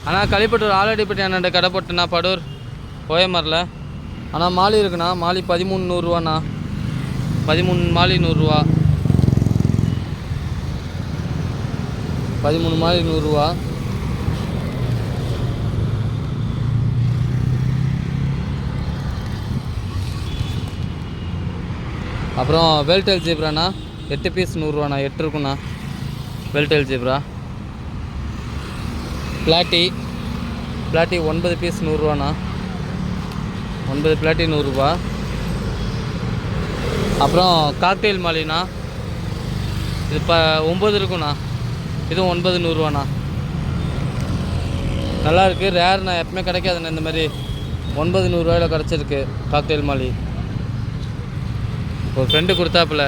ஆனால் களிப்பட்டூர் ஆலடிப்பட்டி அண்ணன் கடை போட்டுண்ணா படூர் ஓயமரில். ஆனால் மாலி இருக்குண்ணா, மாலி 13 100ரூவாண்ணா, 13 மாலி 100ரூவா, 13 மாலி 100ரூவா. அப்புறம் வேல்டெல் ஜீப்ராண்ணா 8 பீஸ் 100ரூவாண்ணா, 8 இருக்குண்ணா வேல்டெல் ஜீப்ரா. பிளாட்டி 9 பீஸ் 100ரூவாண்ணா, 9 பிளாட்டி 100ரூபா. அப்புறம் காக்டெயில் மாலிண்ணா, இது இப்போ 9 இருக்குண்ணா, இதுவும் 9 100ரூவாண்ணா. நல்லாயிருக்கு, ரேர்ண்ணா, எப்பவுமே கிடைக்காதுண்ணா இந்த மாதிரி 9 100ரூவாயில் கிடச்சிருக்கு காக்டெயில் மாலி. ஒரு ஃப்ரெண்டு கொடுத்தாப்புல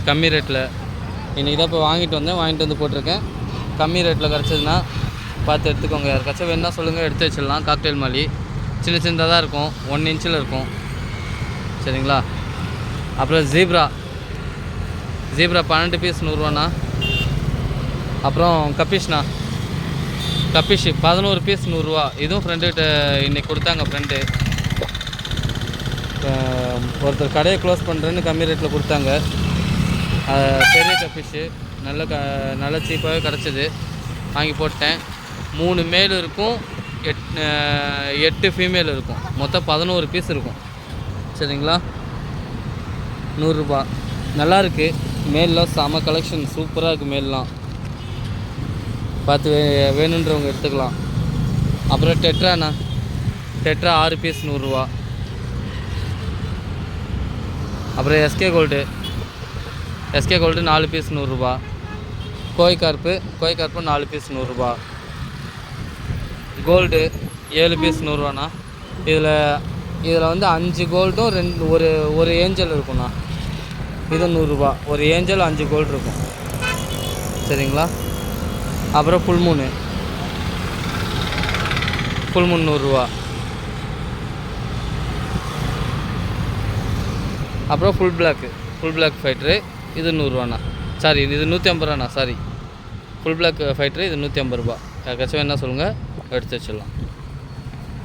கம்மி ரேட்டில், இன்றைக்கி தான் இப்போ வாங்கிட்டு வந்து போட்டிருக்கேன். கம்மி ரேட்டில் கிடச்சதுன்னா பார்த்து எடுத்துக்கோங்க. யாருக்காச்சும் வேணுன்னா சொல்லுங்கள், எடுத்து வச்சிடலாம். காக்டெயில் மாலி சின்ன சின்னதாக தான் இருக்கும், 1 இன்ச்சில் இருக்கும், சரிங்களா. அப்புறம் ஜீப்ரா 12 பீஸ் 100ரூவாண்ணா. அப்புறம் கப்பிஷ்ண்ணா, கப்பிஷ் 11 பீஸ் 100ரூவா. இதுவும் ஃப்ரெண்டுகிட்ட இன்றைக்கி கொடுத்தாங்க. ஃப்ரெண்டு ஒருத்தர் கடையை க்ளோஸ் பண்ணுறேன்னு கம்மி ரேட்டில் கொடுத்தாங்க. பெரிய கப்பிஷு நல்ல சீப்பாகவே கிடச்சிது, வாங்கி போட்டேன். 3 மேல் இருக்கும், 8 ஃபீமேல் இருக்கும், மொத்தம் 11 பீஸ் இருக்கும், சரிங்களா. 100 ரூபா. நல்லாயிருக்கு, மேல்லாம் செம கலெக்ஷன், சூப்பராக இருக்குது மேல்லாம். பார்த்து வேணுன்றவங்க எடுத்துக்கலாம். அப்புறம் டெட்ராண்ணா, டெட்ரா 6 பீஸ் 100 ரூபா. அப்புறம் எஸ்கே கோல்டு 4 பீஸ் 100 ரூபா. கோய் கார்ப்பு 4 பீஸ் 100 ரூபா. கோல்டு 7 பீஸ் 100 ரூபாண்ணா. இதில் வந்து 5 கோல்டும் ஒரு ஏஞ்சல் இருக்குண்ணா. இது 100 ரூபா, ஒரு ஏஞ்சல் 5 கோல்டு இருக்கும், சரிங்களா. அப்புறம் ஃபுல் மூன் 100 ரூபா. அப்புறம் ஃபுல் பிளாக் ஃபைட்ரு, இது 100 ரூபாண்ணா. சாரி, இது 150 ரூபாண்ணா. சாரி, ஃபுல் பிளாக் ஃபைட்ரு இது 150 ரூபா. யாருக்காச்சும் என்ன சொல்லுங்கள், எடுத்து வச்சிடலாம்.